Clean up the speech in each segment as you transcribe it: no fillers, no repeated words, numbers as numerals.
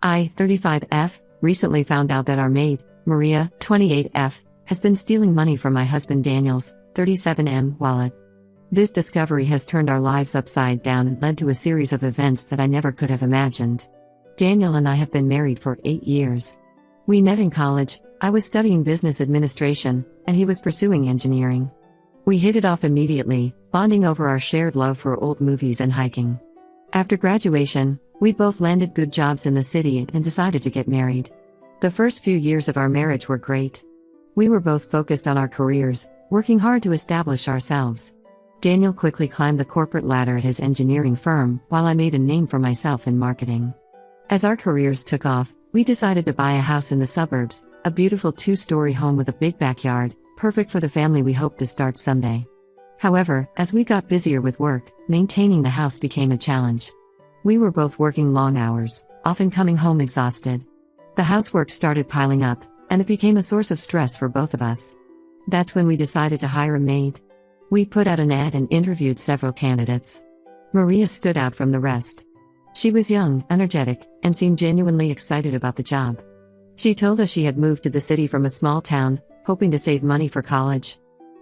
I, 35F, recently found out that our maid, Maria, 28F, has been stealing money from my husband Daniel's, 37M, wallet. This discovery has turned our lives upside down and led to a series of events that I never could have imagined. Daniel and I have been married for 8 years. We met in college. I was studying business administration, and he was pursuing engineering. We hit it off immediately, bonding over our shared love for old movies and hiking. After graduation, we both landed good jobs in the city and decided to get married. The first few years of our marriage were great. We were both focused on our careers, working hard to establish ourselves. Daniel quickly climbed the corporate ladder at his engineering firm, while I made a name for myself in marketing. As our careers took off, we decided to buy a house in the suburbs, a beautiful 2-story home with a big backyard, perfect for the family we hoped to start someday. However, as we got busier with work, maintaining the house became a challenge. We were both working long hours, often coming home exhausted. The housework started piling up, and it became a source of stress for both of us. That's when we decided to hire a maid. We put out an ad and interviewed several candidates. Maria stood out from the rest. She was young, energetic, and seemed genuinely excited about the job. She told us she had moved to the city from a small town, hoping to save money for college.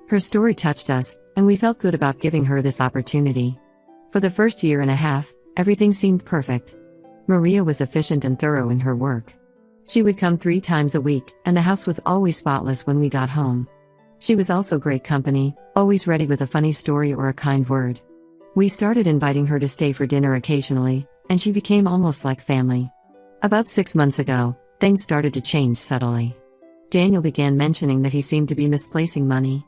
Her story touched us, and we felt good about giving her this opportunity. For the first year and a half, everything seemed perfect. Maria was efficient and thorough in her work. She would come 3 times a week, and the house was always spotless when we got home. She was also great company, always ready with a funny story or a kind word. We started inviting her to stay for dinner occasionally, and she became almost like family. About 6 months ago, things started to change subtly. Daniel began mentioning that he seemed to be misplacing money.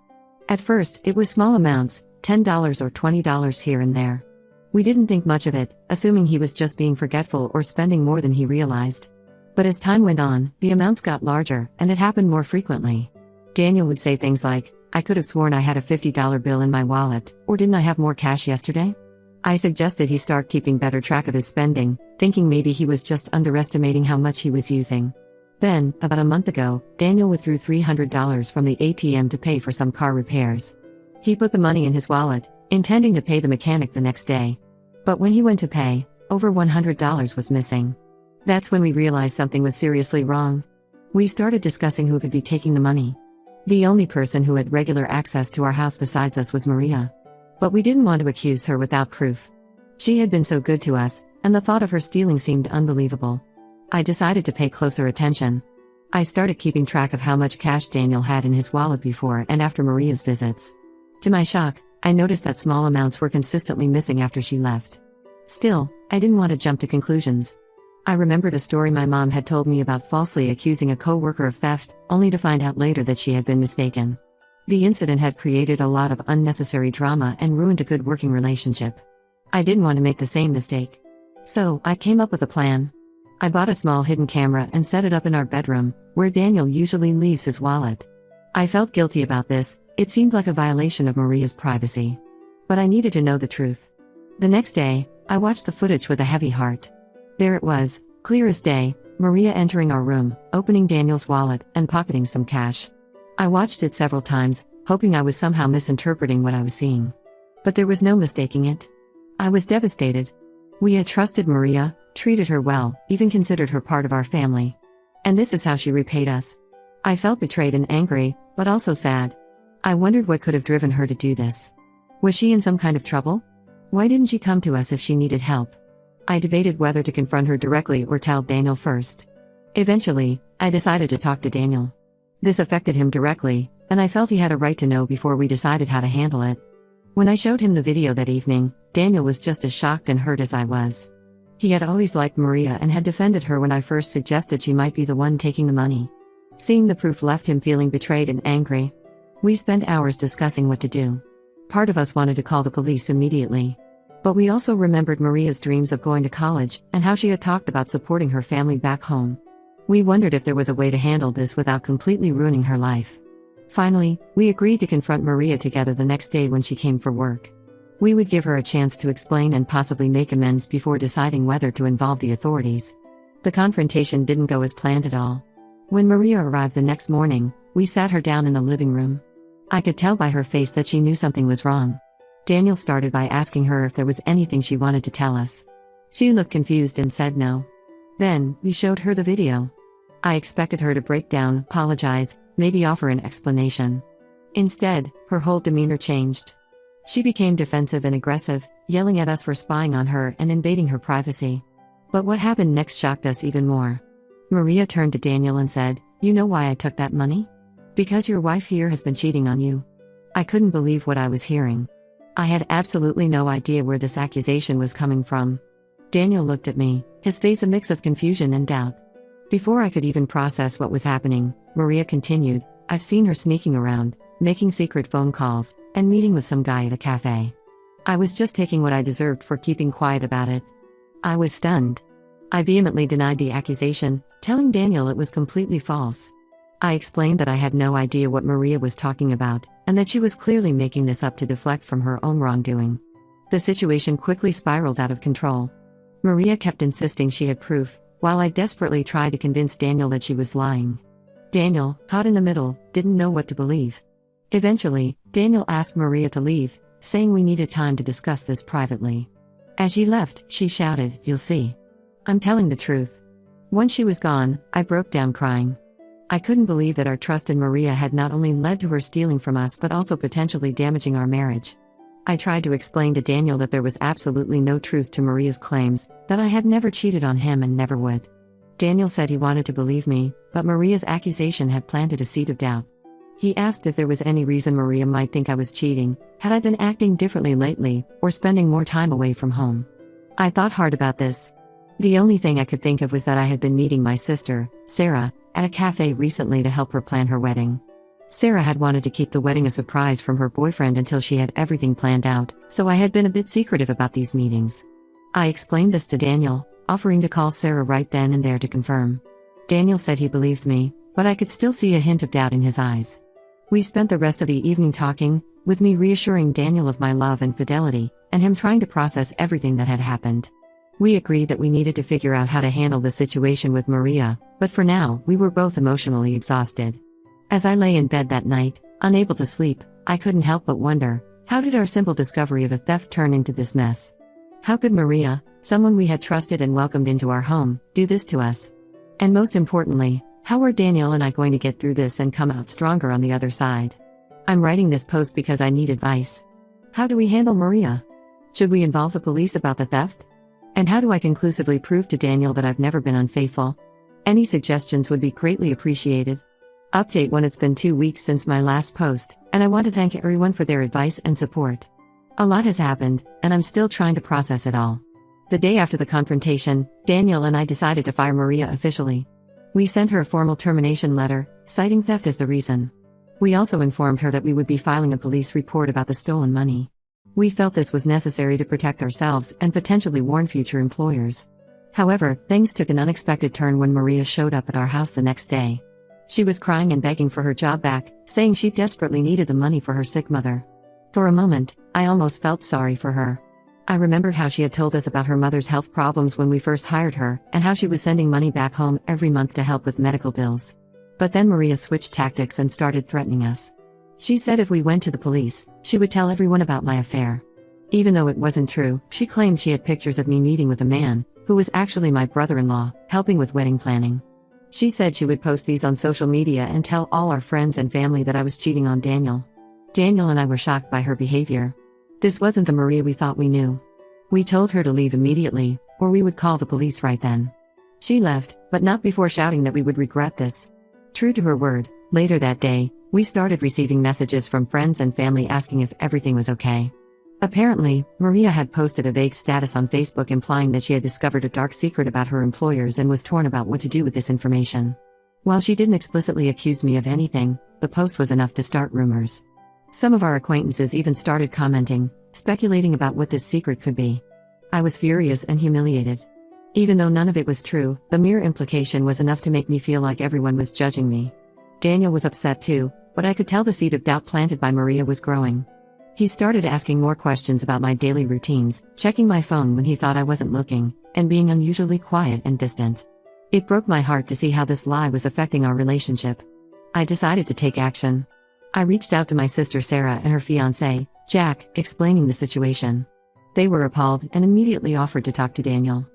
At first, it was small amounts, $10 or $20 here and there. We didn't think much of it, assuming he was just being forgetful or spending more than he realized. But as time went on, the amounts got larger, and it happened more frequently. Daniel would say things like, "I could have sworn I had a $50 bill in my wallet, or didn't I have more cash yesterday?" I suggested he start keeping better track of his spending, thinking maybe he was just underestimating how much he was using. Then, about a month ago, Daniel withdrew $300 from the ATM to pay for some car repairs. He put the money in his wallet, intending to pay the mechanic the next day. But when he went to pay, over $100 was missing. That's when we realized something was seriously wrong. We started discussing who could be taking the money. The only person who had regular access to our house besides us was Maria. But we didn't want to accuse her without proof. She had been so good to us, and the thought of her stealing seemed unbelievable. I decided to pay closer attention. I started keeping track of how much cash Daniel had in his wallet before and after Maria's visits. To my shock, I noticed that small amounts were consistently missing after she left. Still, I didn't want to jump to conclusions. I remembered a story my mom had told me about falsely accusing a coworker of theft, only to find out later that she had been mistaken. The incident had created a lot of unnecessary drama and ruined a good working relationship. I didn't want to make the same mistake. So, I came up with a plan. I bought a small hidden camera and set it up in our bedroom, where Daniel usually leaves his wallet. I felt guilty about this. It seemed like a violation of Maria's privacy. But I needed to know the truth. The next day, I watched the footage with a heavy heart. There it was, clear as day, Maria entering our room, opening Daniel's wallet, and pocketing some cash. I watched it several times, hoping I was somehow misinterpreting what I was seeing. But there was no mistaking it. I was devastated. We had trusted Maria, treated her well, even considered her part of our family. And this is how she repaid us. I felt betrayed and angry, but also sad. I wondered what could have driven her to do this. Was she in some kind of trouble? Why didn't she come to us if she needed help? I debated whether to confront her directly or tell Daniel first. Eventually, I decided to talk to Daniel. This affected him directly, and I felt he had a right to know before we decided how to handle it. When I showed him the video that evening, Daniel was just as shocked and hurt as I was. He had always liked Maria and had defended her when I first suggested she might be the one taking the money. Seeing the proof left him feeling betrayed and angry. We spent hours discussing what to do. Part of us wanted to call the police immediately. But we also remembered Maria's dreams of going to college and how she had talked about supporting her family back home. We wondered if there was a way to handle this without completely ruining her life. Finally, we agreed to confront Maria together the next day when she came for work. We would give her a chance to explain and possibly make amends before deciding whether to involve the authorities. The confrontation didn't go as planned at all. When Maria arrived the next morning, we sat her down in the living room. I could tell by her face that she knew something was wrong. Daniel started by asking her if there was anything she wanted to tell us. She looked confused and said no. Then, we showed her the video. I expected her to break down, apologize, maybe offer an explanation. Instead, her whole demeanor changed. She became defensive and aggressive, yelling at us for spying on her and invading her privacy. But what happened next shocked us even more. Maria turned to Daniel and said, "You know why I took that money? Because your wife here has been cheating on you." I couldn't believe what I was hearing. I had absolutely no idea where this accusation was coming from. Daniel looked at me, his face a mix of confusion and doubt. Before I could even process what was happening, Maria continued, "I've seen her sneaking around, making secret phone calls, and meeting with some guy at a cafe. I was just taking what I deserved for keeping quiet about it." I was stunned. I vehemently denied the accusation, telling Daniel it was completely false. I explained that I had no idea what Maria was talking about, and that she was clearly making this up to deflect from her own wrongdoing. The situation quickly spiraled out of control. Maria kept insisting she had proof, while I desperately tried to convince Daniel that she was lying. Daniel, caught in the middle, didn't know what to believe. Eventually, Daniel asked Maria to leave, saying we needed time to discuss this privately. As she left, she shouted, "You'll see. I'm telling the truth." Once she was gone, I broke down crying. I couldn't believe that our trust in Maria had not only led to her stealing from us but also potentially damaging our marriage. I tried to explain to Daniel that there was absolutely no truth to Maria's claims, that I had never cheated on him and never would. Daniel said he wanted to believe me, but Maria's accusation had planted a seed of doubt. He asked if there was any reason Maria might think I was cheating, had I been acting differently lately, or spending more time away from home. I thought hard about this. The only thing I could think of was that I had been meeting my sister, Sarah, at a cafe recently to help her plan her wedding. Sarah had wanted to keep the wedding a surprise from her boyfriend until she had everything planned out, so I had been a bit secretive about these meetings. I explained this to Daniel, offering to call Sarah right then and there to confirm. Daniel said he believed me, but I could still see a hint of doubt in his eyes. We spent the rest of the evening talking, with me reassuring Daniel of my love and fidelity, and him trying to process everything that had happened. We agreed that we needed to figure out how to handle the situation with Maria, but for now, we were both emotionally exhausted. As I lay in bed that night, unable to sleep, I couldn't help but wonder, how did our simple discovery of a theft turn into this mess? How could Maria, someone we had trusted and welcomed into our home, do this to us? And most importantly, how are Daniel and I going to get through this and come out stronger on the other side? I'm writing this post because I need advice. How do we handle Maria? Should we involve the police about the theft? And how do I conclusively prove to Daniel that I've never been unfaithful? Any suggestions would be greatly appreciated. Update: when it's been 2 weeks since my last post, and I want to thank everyone for their advice and support. A lot has happened, and I'm still trying to process it all. The day after the confrontation, Daniel and I decided to fire Maria officially. We sent her a formal termination letter, citing theft as the reason. We also informed her that we would be filing a police report about the stolen money. We felt this was necessary to protect ourselves and potentially warn future employers. However, things took an unexpected turn when Maria showed up at our house the next day. She was crying and begging for her job back, saying she desperately needed the money for her sick mother. For a moment, I almost felt sorry for her. I remembered how she had told us about her mother's health problems when we first hired her, and how she was sending money back home every month to help with medical bills. But then Maria switched tactics and started threatening us. She said if we went to the police, she would tell everyone about my affair. Even though it wasn't true, she claimed she had pictures of me meeting with a man, who was actually my brother-in-law, helping with wedding planning. She said she would post these on social media and tell all our friends and family that I was cheating on Daniel. Daniel and I were shocked by her behavior. This wasn't the Maria we thought we knew. We told her to leave immediately, or we would call the police right then. She left, but not before shouting that we would regret this. True to her word, later that day, we started receiving messages from friends and family asking if everything was okay. Apparently, Maria had posted a vague status on Facebook implying that she had discovered a dark secret about her employers and was torn about what to do with this information. While she didn't explicitly accuse me of anything, the post was enough to start rumors. Some of our acquaintances even started commenting, speculating about what this secret could be. I was furious and humiliated. Even though none of it was true, the mere implication was enough to make me feel like everyone was judging me. Daniel was upset too, but I could tell the seed of doubt planted by Maria was growing. He started asking more questions about my daily routines, checking my phone when he thought I wasn't looking, and being unusually quiet and distant. It broke my heart to see how this lie was affecting our relationship. I decided to take action. I reached out to my sister Sarah and her fiancé, Jack, explaining the situation. They were appalled and immediately offered to talk to Daniel.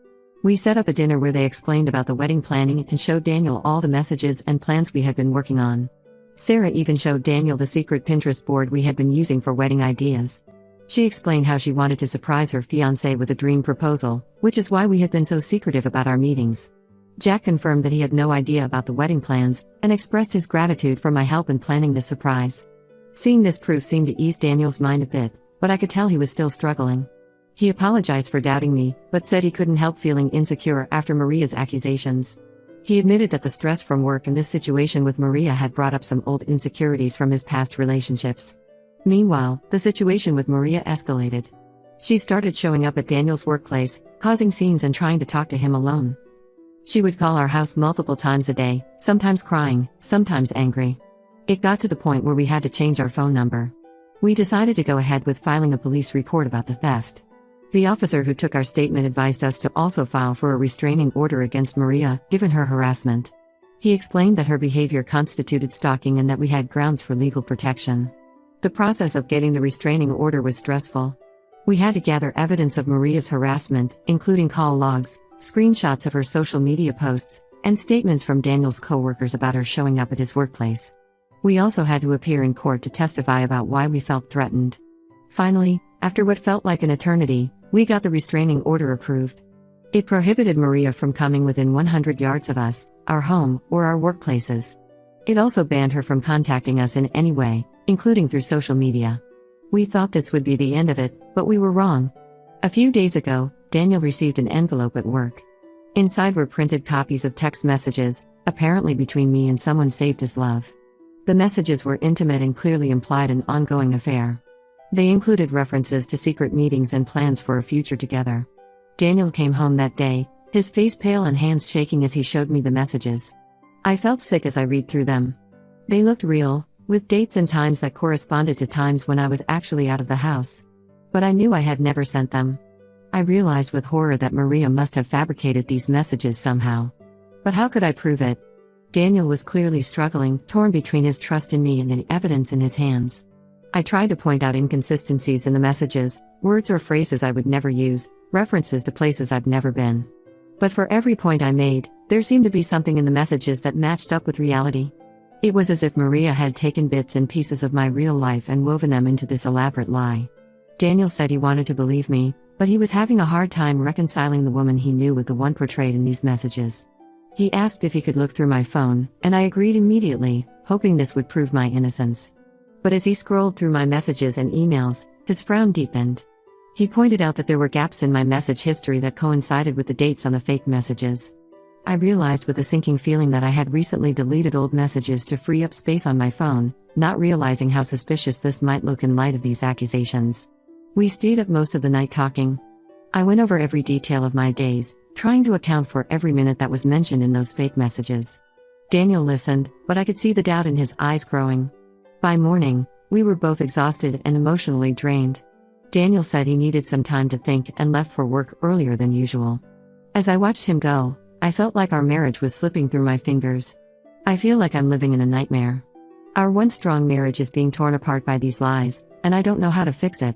We set up a dinner where they explained about the wedding planning and showed Daniel all the messages and plans we had been working on. Sarah even showed Daniel the secret Pinterest board we had been using for wedding ideas. She explained how she wanted to surprise her fiancé with a dream proposal, which is why we had been so secretive about our meetings. Jack confirmed that he had no idea about the wedding plans, and expressed his gratitude for my help in planning this surprise. Seeing this proof seemed to ease Daniel's mind a bit, but I could tell he was still struggling. He apologized for doubting me, but said he couldn't help feeling insecure after Maria's accusations. He admitted that the stress from work and this situation with Maria had brought up some old insecurities from his past relationships. Meanwhile, the situation with Maria escalated. She started showing up at Daniel's workplace, causing scenes and trying to talk to him alone. She would call our house multiple times a day, sometimes crying, sometimes angry. It got to the point where we had to change our phone number. We decided to go ahead with filing a police report about the theft. The officer who took our statement advised us to also file for a restraining order against Maria, given her harassment. He explained that her behavior constituted stalking and that we had grounds for legal protection. The process of getting the restraining order was stressful. We had to gather evidence of Maria's harassment, including call logs, screenshots of her social media posts, and statements from Daniel's co-workers about her showing up at his workplace. We also had to appear in court to testify about why we felt threatened. Finally, after what felt like an eternity, we got the restraining order approved. It prohibited Maria from coming within 100 yards of us, our home, or our workplaces. It also banned her from contacting us in any way, including through social media. We thought this would be the end of it, but we were wrong. A few days ago, Daniel received an envelope at work. Inside were printed copies of text messages, apparently between me and someone saved as love. The messages were intimate and clearly implied an ongoing affair. They included references to secret meetings and plans for a future together. Daniel came home that day, his face pale and hands shaking as he showed me the messages. I felt sick as I read through them. They looked real, with dates and times that corresponded to times when I was actually out of the house. But I knew I had never sent them. I realized with horror that Maria must have fabricated these messages somehow. But how could I prove it? Daniel was clearly struggling, torn between his trust in me and the evidence in his hands. I tried to point out inconsistencies in the messages, words or phrases I would never use, references to places I've never been. But for every point I made, there seemed to be something in the messages that matched up with reality. It was as if Maria had taken bits and pieces of my real life and woven them into this elaborate lie. Daniel said he wanted to believe me, but he was having a hard time reconciling the woman he knew with the one portrayed in these messages. He asked if he could look through my phone, and I agreed immediately, hoping this would prove my innocence. But as he scrolled through my messages and emails, his frown deepened. He pointed out that there were gaps in my message history that coincided with the dates on the fake messages. I realized with a sinking feeling that I had recently deleted old messages to free up space on my phone, not realizing how suspicious this might look in light of these accusations. We stayed up most of the night talking. I went over every detail of my days, trying to account for every minute that was mentioned in those fake messages. Daniel listened, but I could see the doubt in his eyes growing. By morning, we were both exhausted and emotionally drained. Daniel said he needed some time to think and left for work earlier than usual. As I watched him go, I felt like our marriage was slipping through my fingers. I feel like I'm living in a nightmare. Our once strong marriage is being torn apart by these lies, and I don't know how to fix it.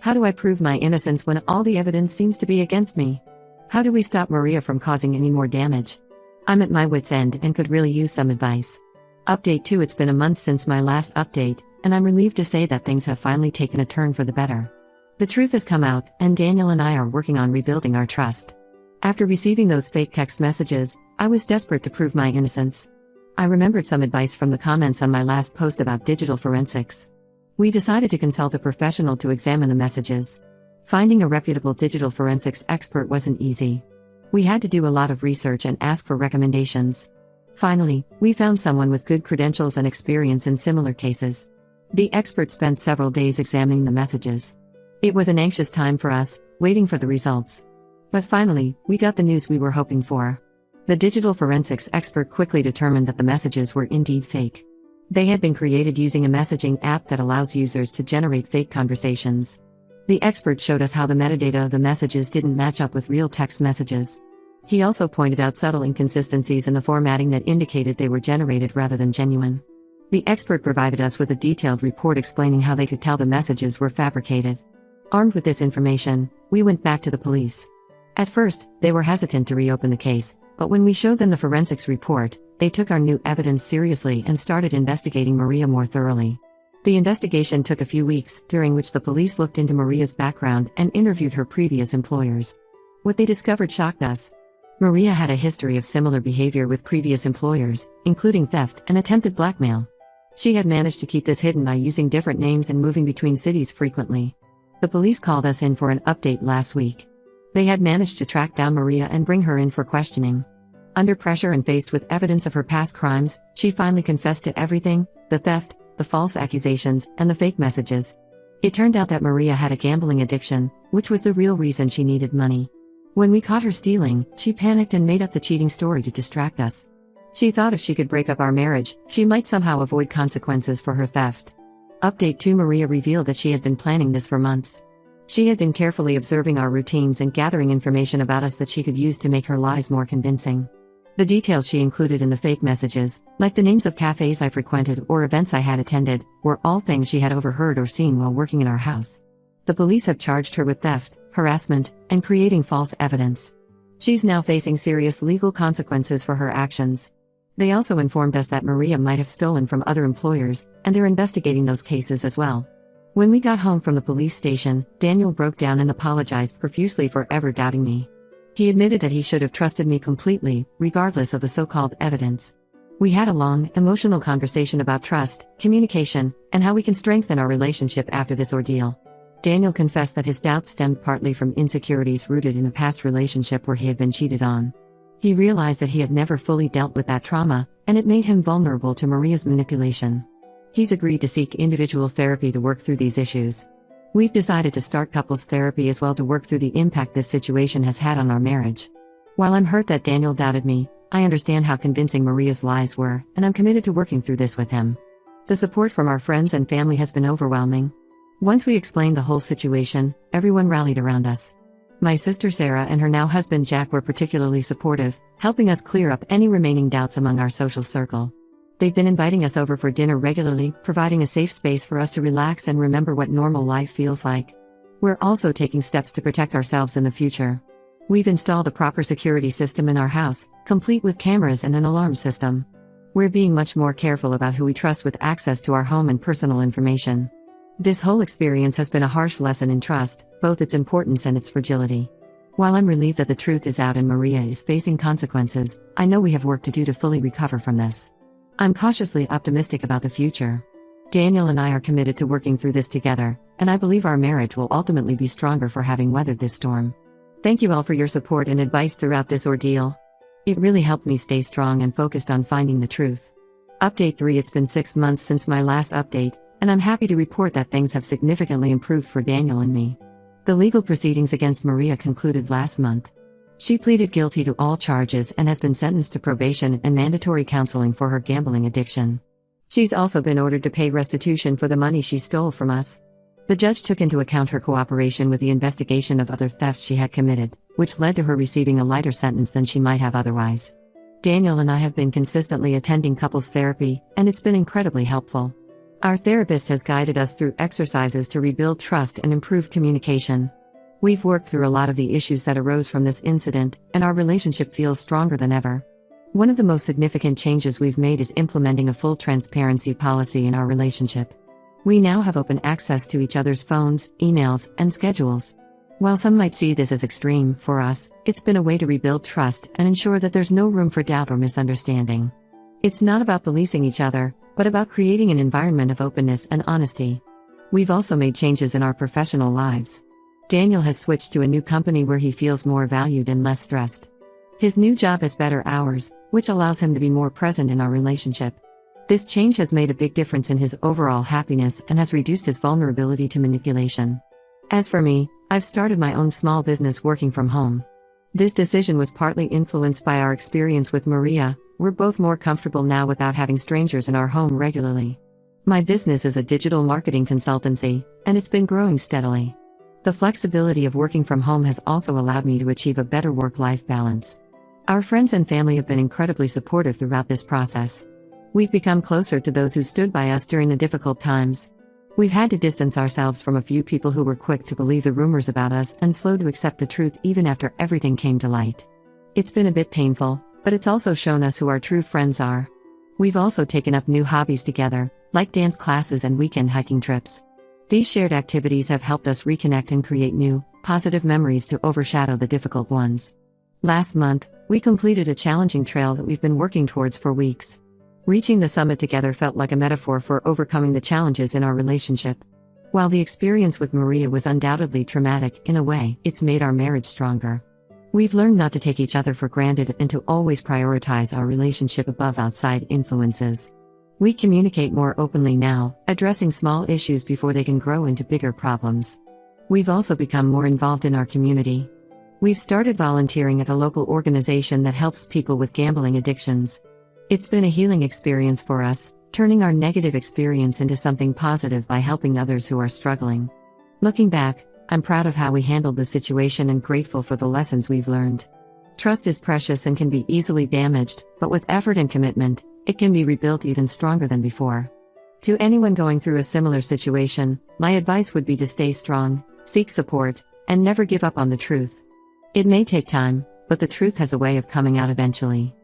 How do I prove my innocence when all the evidence seems to be against me? How do we stop Maria from causing any more damage? I'm at my wit's end and could really use some advice. Update 2. It's been a month since my last update, and I'm relieved to say that things have finally taken a turn for the better. The truth has come out, and Daniel and I are working on rebuilding our trust. After receiving those fake text messages, I was desperate to prove my innocence. I remembered some advice from the comments on my last post about digital forensics. We decided to consult a professional to examine the messages. Finding a reputable digital forensics expert wasn't easy. We had to do a lot of research and ask for recommendations. Finally, we found someone with good credentials and experience in similar cases. The expert spent several days examining the messages. It was an anxious time for us, waiting for the results. But finally, we got the news we were hoping for. The digital forensics expert quickly determined that the messages were indeed fake. They had been created using a messaging app that allows users to generate fake conversations. The expert showed us how the metadata of the messages didn't match up with real text messages. He also pointed out subtle inconsistencies in the formatting that indicated they were generated rather than genuine. The expert provided us with a detailed report explaining how they could tell the messages were fabricated. Armed with this information, we went back to the police. At first, they were hesitant to reopen the case, but when we showed them the forensics report, they took our new evidence seriously and started investigating Maria more thoroughly. The investigation took a few weeks, during which the police looked into Maria's background and interviewed her previous employers. What they discovered shocked us. Maria had a history of similar behavior with previous employers, including theft and attempted blackmail. She had managed to keep this hidden by using different names and moving between cities frequently. The police called us in for an update last week. They had managed to track down Maria and bring her in for questioning. Under pressure and faced with evidence of her past crimes, she finally confessed to everything: the theft, the false accusations, and the fake messages. It turned out that Maria had a gambling addiction, which was the real reason she needed money. When we caught her stealing, she panicked and made up the cheating story to distract us. She thought if she could break up our marriage, she might somehow avoid consequences for her theft. Update 2: Maria revealed that she had been planning this for months. She had been carefully observing our routines and gathering information about us that she could use to make her lies more convincing. The details she included in the fake messages, like the names of cafes I frequented or events I had attended, were all things she had overheard or seen while working in our house. The police have charged her with theft, harassment, and creating false evidence. She's now facing serious legal consequences for her actions. They also informed us that Maria might have stolen from other employers, and they're investigating those cases as well. When we got home from the police station, Daniel broke down and apologized profusely for ever doubting me. He admitted that he should have trusted me completely, regardless of the so-called evidence. We had a long, emotional conversation about trust, communication, and how we can strengthen our relationship after this ordeal. Daniel confessed that his doubts stemmed partly from insecurities rooted in a past relationship where he had been cheated on. He realized that he had never fully dealt with that trauma, and it made him vulnerable to Maria's manipulation. He's agreed to seek individual therapy to work through these issues. We've decided to start couples therapy as well to work through the impact this situation has had on our marriage. While I'm hurt that Daniel doubted me, I understand how convincing Maria's lies were, and I'm committed to working through this with him. The support from our friends and family has been overwhelming. Once we explained the whole situation, everyone rallied around us. My sister Sarah and her now husband Jack were particularly supportive, helping us clear up any remaining doubts among our social circle. They've been inviting us over for dinner regularly, providing a safe space for us to relax and remember what normal life feels like. We're also taking steps to protect ourselves in the future. We've installed a proper security system in our house, complete with cameras and an alarm system. We're being much more careful about who we trust with access to our home and personal information. This whole experience has been a harsh lesson in trust, both its importance and its fragility. While I'm relieved that the truth is out and Maria is facing consequences, I know we have work to do to fully recover from this. I'm cautiously optimistic about the future. Daniel and I are committed to working through this together, and I believe our marriage will ultimately be stronger for having weathered this storm. Thank you all for your support and advice throughout this ordeal. It really helped me stay strong and focused on finding the truth. Update 3: It's been 6 months since my last update, and I'm happy to report that things have significantly improved for Daniel and me. The legal proceedings against Maria concluded last month. She pleaded guilty to all charges and has been sentenced to probation and mandatory counseling for her gambling addiction. She's also been ordered to pay restitution for the money she stole from us. The judge took into account her cooperation with the investigation of other thefts she had committed, which led to her receiving a lighter sentence than she might have otherwise. Daniel and I have been consistently attending couples therapy, and it's been incredibly helpful. Our therapist has guided us through exercises to rebuild trust and improve communication. We've worked through a lot of the issues that arose from this incident, and our relationship feels stronger than ever. One of the most significant changes we've made is implementing a full transparency policy in our relationship. We now have open access to each other's phones, emails, and schedules. While some might see this as extreme, for us, it's been a way to rebuild trust and ensure that there's no room for doubt or misunderstanding. It's not about policing each other, but about creating an environment of openness and honesty. We've also made changes in our professional lives. Daniel has switched to a new company where he feels more valued and less stressed. His new job has better hours, which allows him to be more present in our relationship. This change has made a big difference in his overall happiness and has reduced his vulnerability to manipulation. As for me, I've started my own small business working from home. This decision was partly influenced by our experience with Maria. We're both more comfortable now without having strangers in our home regularly. My business is a digital marketing consultancy, and it's been growing steadily. The flexibility of working from home has also allowed me to achieve a better work-life balance. Our friends and family have been incredibly supportive throughout this process. We've become closer to those who stood by us during the difficult times. We've had to distance ourselves from a few people who were quick to believe the rumors about us and slow to accept the truth even after everything came to light. It's been a bit painful, but it's also shown us who our true friends are. We've also taken up new hobbies together, like dance classes and weekend hiking trips. These shared activities have helped us reconnect and create new, positive memories to overshadow the difficult ones. Last month, we completed a challenging trail that we've been working towards for weeks. Reaching the summit together felt like a metaphor for overcoming the challenges in our relationship. While the experience with Maria was undoubtedly traumatic in a way, it's made our marriage stronger. We've learned not to take each other for granted and to always prioritize our relationship above outside influences. We communicate more openly now, addressing small issues before they can grow into bigger problems. We've also become more involved in our community. We've started volunteering at a local organization that helps people with gambling addictions. It's been a healing experience for us, turning our negative experience into something positive by helping others who are struggling. Looking back, I'm proud of how we handled the situation and grateful for the lessons we've learned. Trust is precious and can be easily damaged, but with effort and commitment, it can be rebuilt even stronger than before. To anyone going through a similar situation, my advice would be to stay strong, seek support, and never give up on the truth. It may take time, but the truth has a way of coming out eventually.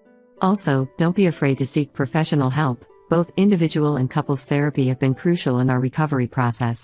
Also, don't be afraid to seek professional help. Both individual and couples therapy have been crucial in our recovery process.